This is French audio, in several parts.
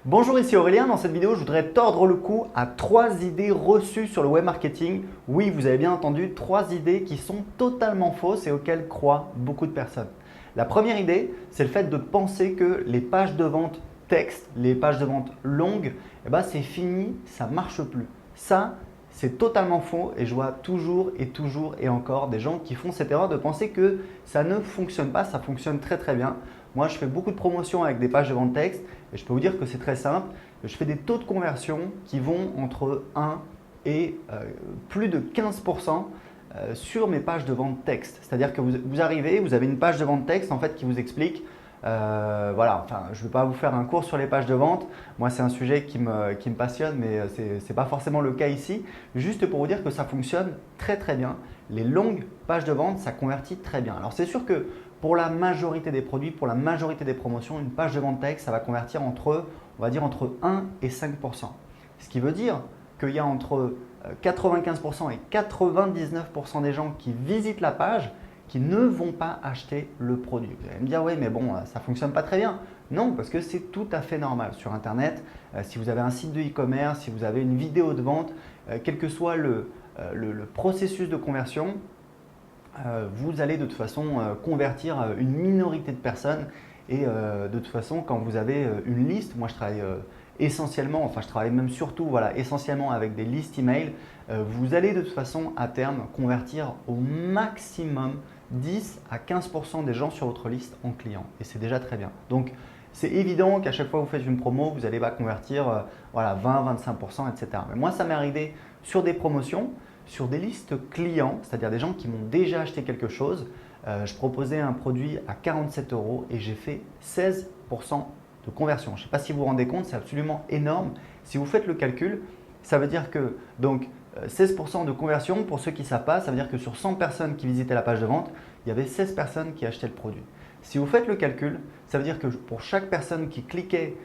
Bonjour, ici Aurélien. Dans cette vidéo, je voudrais tordre le cou à 3 idées reçues sur le web marketing. Oui, vous avez bien entendu, 3 idées qui sont totalement fausses et auxquelles croient beaucoup de personnes. La première idée, c'est le fait de penser que les pages de vente texte, les pages de vente longues, c'est fini, ça ne marche plus. Ça, c'est totalement faux et je vois toujours et encore des gens qui font cette erreur de penser que ça ne fonctionne pas. Ça fonctionne très très bien. Moi, je fais beaucoup de promotions avec des pages de vente texte et je peux vous dire que c'est très simple. Je fais des taux de conversion qui vont entre 1 et plus de 15% sur mes pages de vente texte. C'est-à-dire que vous arrivez, vous avez une page de vente texte en fait qui vous explique voilà, enfin, je ne vais pas vous faire un cours sur les pages de vente. Moi, c'est un sujet qui me passionne, mais ce n'est pas forcément le cas ici. Juste pour vous dire que ça fonctionne très très bien. Les longues pages de vente, ça convertit très bien. Alors, c'est sûr que pour la majorité des produits, pour la majorité des promotions, une page de vente texte, ça va convertir entre, on va dire, entre 1 et 5%. Ce qui veut dire qu'il y a entre 95% et 99% des gens qui visitent la page qui ne vont pas acheter le produit. Vous allez me dire, oui, mais bon, ça ne fonctionne pas très bien. Non, parce que c'est tout à fait normal. Sur Internet, si vous avez un site de e-commerce, si vous avez une vidéo de vente, quel que soit le processus de conversion, vous allez de toute façon convertir une minorité de personnes. Et de toute façon, quand vous avez une liste, moi je travaille essentiellement, enfin je travaille même surtout, voilà, essentiellement avec des listes email, vous allez de toute façon à terme convertir au maximum 10 à 15% des gens sur votre liste en clients et c'est déjà très bien. Donc c'est évident qu'à chaque fois que vous faites une promo, vous allez convertir voilà, 20-25%, etc. Mais moi, ça m'est arrivé sur des promotions, sur des listes clients, c'est-à-dire des gens qui m'ont déjà acheté quelque chose. Je proposais un produit à 47 € et j'ai fait 16% de conversion. Je ne sais pas si vous vous rendez compte, c'est absolument énorme. Si vous faites le calcul, ça veut dire que donc 16% de conversion, pour ceux qui ne savent pas, ça veut dire que sur 100 personnes qui visitaient la page de vente, il y avait 16 personnes qui achetaient le produit. Si vous faites le calcul, ça veut dire que pour chaque personne qui cliquait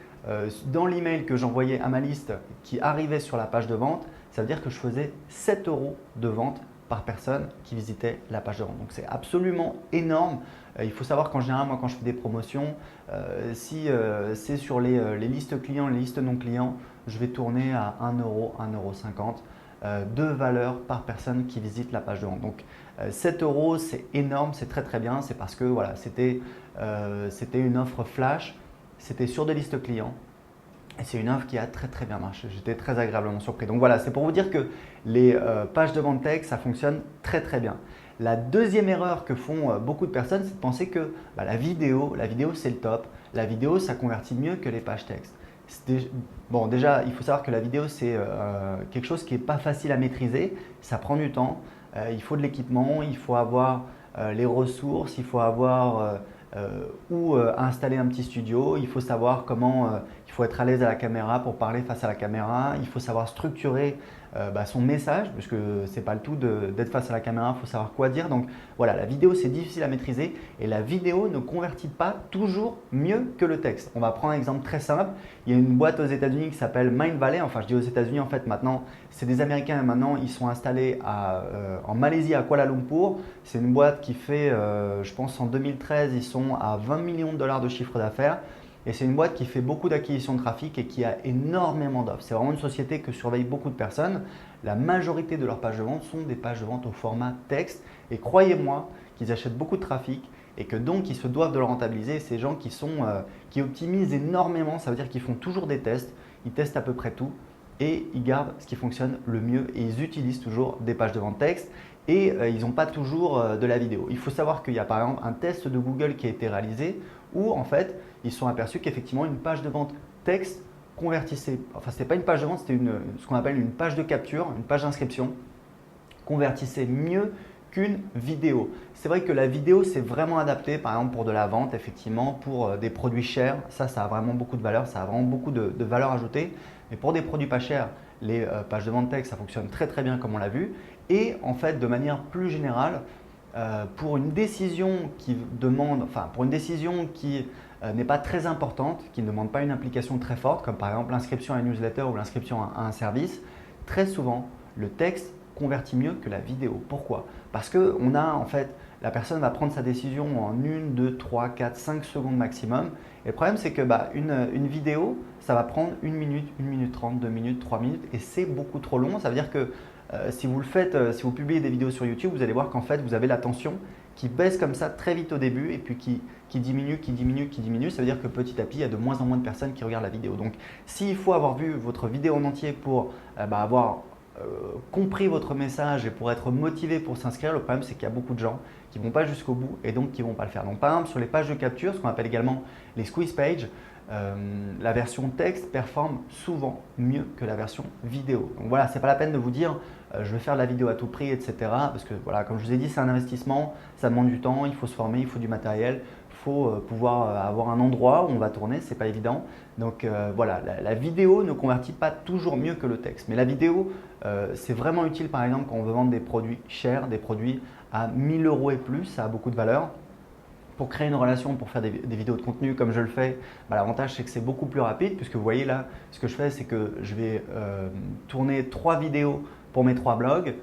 dans l'email que j'envoyais à ma liste qui arrivait sur la page de vente, ça veut dire que je faisais 7 € de vente par personne qui visitait la page de vente. Donc c'est absolument énorme. Il faut savoir qu'en général, moi quand je fais des promotions, si c'est sur les listes clients, les listes non clients, je vais tourner à 1 €, 1,50 € de valeur par personne qui visite la page de vente. Donc 7 € c'est énorme, c'est très très bien. C'est parce que voilà, c'était une offre flash, c'était sur des listes clients. Et c'est une offre qui a très très bien marché. J'étais très agréablement surpris. Donc voilà, c'est pour vous dire que les pages de vente texte, ça fonctionne très très bien. La deuxième erreur que font beaucoup de personnes, c'est de penser que la vidéo c'est le top. La vidéo, ça convertit mieux que les pages texte. Bon, déjà, il faut savoir que la vidéo, c'est quelque chose qui n'est pas facile à maîtriser. Ça prend du temps. Il faut de l'équipement, il faut avoir les ressources, il faut avoir où installer un petit studio, il faut savoir comment, il faut être à l'aise à la caméra pour parler face à la caméra, il faut savoir structurer son message, parce que ce n'est pas le tout d'être face à la caméra, il faut savoir quoi dire. Donc voilà, la vidéo c'est difficile à maîtriser et la vidéo ne convertit pas toujours mieux que le texte. On va prendre un exemple très simple, il y a une boîte aux États-Unis qui s'appelle Mindvalley, enfin je dis aux États-Unis en fait maintenant, c'est des Américains et maintenant ils sont installés en Malaisie à Kuala Lumpur. C'est une boîte qui fait, je pense en 2013, ils sont à 20 millions de dollars de chiffre d'affaires. Et c'est une boîte qui fait beaucoup d'acquisitions de trafic et qui a énormément d'offres. C'est vraiment une société que surveillent beaucoup de personnes. La majorité de leurs pages de vente sont des pages de vente au format texte. Et croyez-moi qu'ils achètent beaucoup de trafic et que donc ils se doivent de le rentabiliser. Ces gens qui optimisent énormément, ça veut dire qu'ils font toujours des tests. Ils testent à peu près tout et ils gardent ce qui fonctionne le mieux et ils utilisent toujours des pages de vente texte et ils n'ont pas toujours de la vidéo. Il faut savoir qu'il y a par exemple un test de Google qui a été réalisé où en fait ils se sont aperçus qu'effectivement une page de vente texte convertissait, enfin ce n'était pas une page de vente, c'était ce qu'on appelle une page de capture, une page d'inscription, convertissait mieux qu'une vidéo. C'est vrai que la vidéo c'est vraiment adapté par exemple pour de la vente, effectivement pour des produits chers, ça a vraiment beaucoup de valeur, ça a vraiment beaucoup de valeur ajoutée. Mais pour des produits pas chers, les pages de vente texte ça fonctionne très très bien comme on l'a vu. Et en fait de manière plus générale, pour une décision qui demande, enfin pour une décision qui n'est pas très importante, qui ne demande pas une implication très forte, comme par exemple l'inscription à une newsletter ou l'inscription à un service, très souvent le texte convertit mieux que la vidéo. Pourquoi? Parce qu'on a en fait la personne va prendre sa décision en 1, 2, 3, 4, 5 secondes maximum. Et le problème, c'est que une vidéo, ça va prendre 1 minute 30, 2 minutes, 3 minutes et c'est beaucoup trop long. Ça veut dire que si vous le faites, si vous publiez des vidéos sur YouTube, vous allez voir qu'en fait, vous avez l'attention qui baisse comme ça très vite au début et puis qui diminue, qui diminue, qui diminue. Ça veut dire que petit à petit, il y a de moins en moins de personnes qui regardent la vidéo. Donc, s'il faut avoir vu votre vidéo en entier pour avoir compris votre message et pour être motivé pour s'inscrire, le problème, c'est qu'il y a beaucoup de gens qui ne vont pas jusqu'au bout et donc qui ne vont pas le faire. Donc, par exemple, sur les pages de capture, ce qu'on appelle également les squeeze pages, la version texte performe souvent mieux que la version vidéo. Donc voilà, ce n'est pas la peine de vous dire je vais faire de la vidéo à tout prix, etc. Parce que voilà, comme je vous ai dit, c'est un investissement, ça demande du temps, il faut se former, il faut du matériel, il faut pouvoir avoir un endroit où on va tourner, ce n'est pas évident. Donc voilà, la vidéo ne convertit pas toujours mieux que le texte. Mais la vidéo, c'est vraiment utile par exemple quand on veut vendre des produits chers, des produits à 1 000 € et plus, ça a beaucoup de valeur. Pour créer une relation, pour faire des vidéos de contenu comme je le fais, l'avantage c'est que c'est beaucoup plus rapide puisque vous voyez là, ce que je fais c'est que je vais tourner 3 vidéos pour mes 3 blogs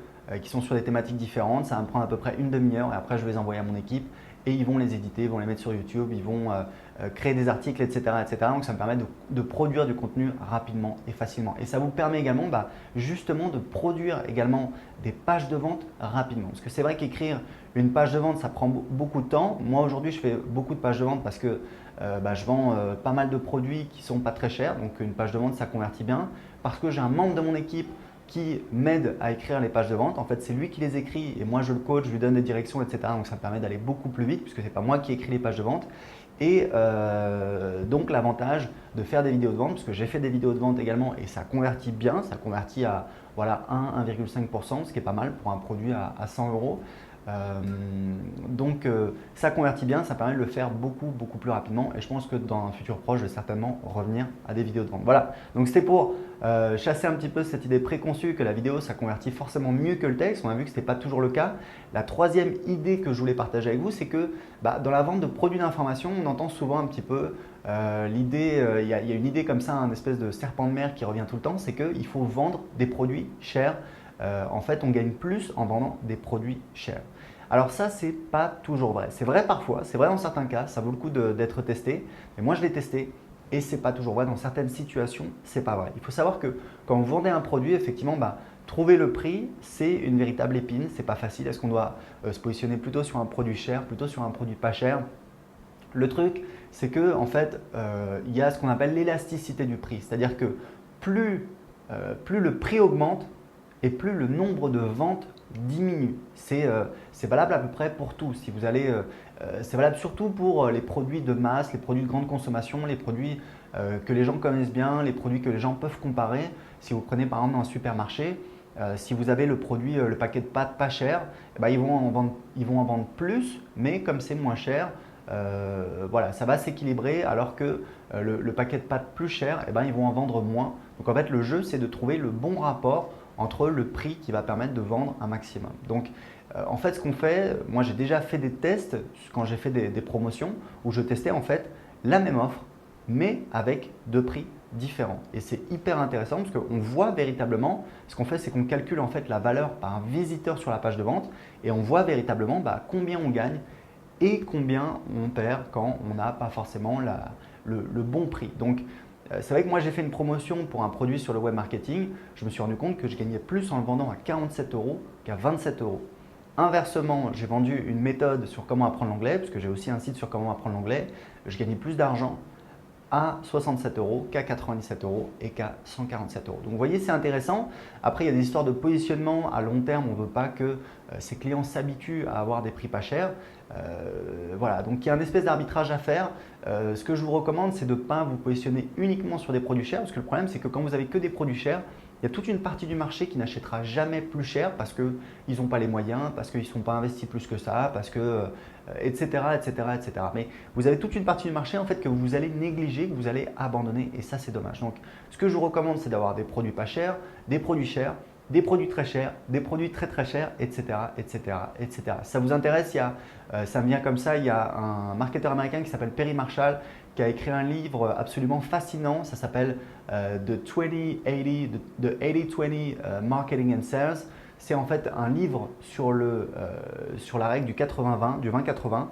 qui sont sur des thématiques différentes. Ça va me prendre à peu près une demi-heure et après je vais les envoyer à mon équipe et ils vont les éditer, ils vont les mettre sur YouTube, ils vont créer des articles, etc., etc. Donc ça me permet de produire du contenu rapidement et facilement. Et ça vous permet également justement de produire également des pages de vente rapidement. Parce que c'est vrai qu'écrire une page de vente, ça prend beaucoup de temps. Moi aujourd'hui, je fais beaucoup de pages de vente parce que je vends pas mal de produits qui ne sont pas très chers. Donc une page de vente, ça convertit bien. Parce que j'ai un membre de mon équipe qui m'aide à écrire les pages de vente. En fait, c'est lui qui les écrit et moi, je le coach, je lui donne des directions, etc. Donc, ça me permet d'aller beaucoup plus vite puisque ce n'est pas moi qui écris les pages de vente. Et donc, l'avantage de faire des vidéos de vente, parce que j'ai fait des vidéos de vente également et ça convertit bien, ça convertit à 1,5%, ce qui est pas mal pour un produit à 100 €. Donc ça convertit bien, ça permet de le faire beaucoup plus rapidement et je pense que dans un futur proche, je vais certainement revenir à des vidéos de vente. Voilà, donc c'était pour chasser un petit peu cette idée préconçue que la vidéo ça convertit forcément mieux que le texte. On a vu que ce n'était pas toujours le cas. La troisième idée que je voulais partager avec vous, c'est que dans la vente de produits d'information, on entend souvent un petit peu l'idée, il y a une idée comme ça, un espèce de serpent de mer qui revient tout le temps, c'est qu'il faut vendre des produits chers. En fait, on gagne plus en vendant des produits chers. Alors ça, ce n'est pas toujours vrai. C'est vrai parfois, c'est vrai dans certains cas, ça vaut le coup d'être testé. Mais moi, je l'ai testé et ce n'est pas toujours vrai. Dans certaines situations, ce n'est pas vrai. Il faut savoir que quand vous vendez un produit, effectivement, trouver le prix, c'est une véritable épine. Ce n'est pas facile. Est-ce qu'on doit se positionner plutôt sur un produit cher, plutôt sur un produit pas cher? Le truc, c'est que en fait, il y a ce qu'on appelle l'élasticité du prix. C'est-à-dire que plus le prix augmente, et plus le nombre de ventes diminue. C'est valable à peu près pour tout. Si vous allez, c'est valable surtout pour les produits de masse, les produits de grande consommation, les produits que les gens connaissent bien, les produits que les gens peuvent comparer. Si vous prenez par exemple dans un supermarché, si vous avez le produit, le paquet de pâtes pas cher, ils vont en vendre plus, mais comme c'est moins cher, voilà, ça va s'équilibrer alors que le paquet de pâtes plus cher, ils vont en vendre moins. Donc en fait, le jeu, c'est de trouver le bon rapport entre le prix qui va permettre de vendre un maximum. Donc en fait, ce qu'on fait, moi j'ai déjà fait des tests quand j'ai fait des promotions où je testais en fait la même offre mais avec 2 prix différents. Et c'est hyper intéressant parce qu'on voit véritablement, ce qu'on fait c'est qu'on calcule en fait la valeur par visiteur sur la page de vente et on voit véritablement combien on gagne et combien on perd quand on n'a pas forcément le bon prix. Donc c'est vrai que moi j'ai fait une promotion pour un produit sur le web marketing, je me suis rendu compte que je gagnais plus en le vendant à 47 € qu'à 27 €. Inversement, j'ai vendu une méthode sur comment apprendre l'anglais, parce que j'ai aussi un site sur comment apprendre l'anglais, je gagnais plus d'argent à 67 € qu'à 97 € et qu'à 147 €. Donc vous voyez, c'est intéressant. Après, il y a des histoires de positionnement à long terme. On ne veut pas que ses clients s'habituent à avoir des prix pas chers. Voilà, donc il y a une espèce d'arbitrage à faire. Ce que je vous recommande, c'est de ne pas vous positionner uniquement sur des produits chers, parce que le problème, c'est que quand vous n'avez que des produits chers, il y a toute une partie du marché qui n'achètera jamais plus cher parce qu'ils n'ont pas les moyens, parce qu'ils ne sont pas investis plus que ça, parce que, etc., etc., etc. Mais vous avez toute une partie du marché en fait que vous allez négliger, que vous allez abandonner et ça, c'est dommage. Donc, ce que je vous recommande, c'est d'avoir des produits pas chers, des produits chers, des produits très chers, des produits très très chers, etc., etc., etc. Ça vous intéresse, ça me vient comme ça, il y a un marketeur américain qui s'appelle Perry Marshall qui a écrit un livre absolument fascinant, ça s'appelle The 80-20 Marketing and Sales. c'est en fait un livre sur la règle du 80-20, du 20-80,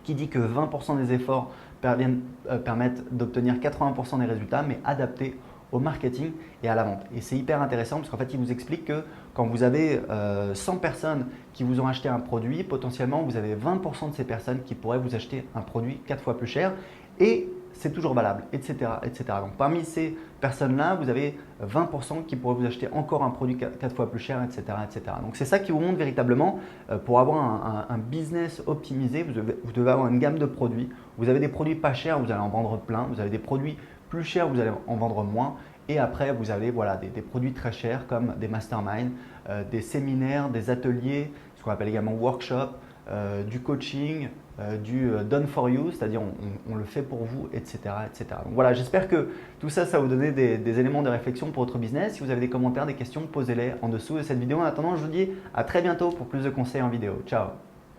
qui dit que 20% des efforts permettent d'obtenir 80% des résultats, mais adaptés au marketing et à la vente. Et c'est hyper intéressant parce qu'en fait, il vous explique que quand vous avez 100 personnes qui vous ont acheté un produit, potentiellement, vous avez 20% de ces personnes qui pourraient vous acheter un produit 4 fois plus cher et c'est toujours valable, etc., etc. Donc, parmi ces personnes-là, vous avez 20% qui pourraient vous acheter encore un produit 4 fois plus cher, etc., etc. Donc, c'est ça qui vous montre véritablement pour avoir un business optimisé, vous devez avoir une gamme de produits. Vous avez des produits pas chers, vous allez en vendre plein. Vous avez des produits plus cher, vous allez en vendre moins. Et après, vous avez voilà, des produits très chers comme des masterminds, des séminaires, des ateliers, ce qu'on appelle également workshop, du coaching, du done for you, c'est-à-dire on le fait pour vous, etc. etc. Donc voilà, j'espère que tout ça, ça va vous donner des éléments de réflexion pour votre business. Si vous avez des commentaires, des questions, posez-les en dessous de cette vidéo. En attendant, je vous dis à très bientôt pour plus de conseils en vidéo. Ciao!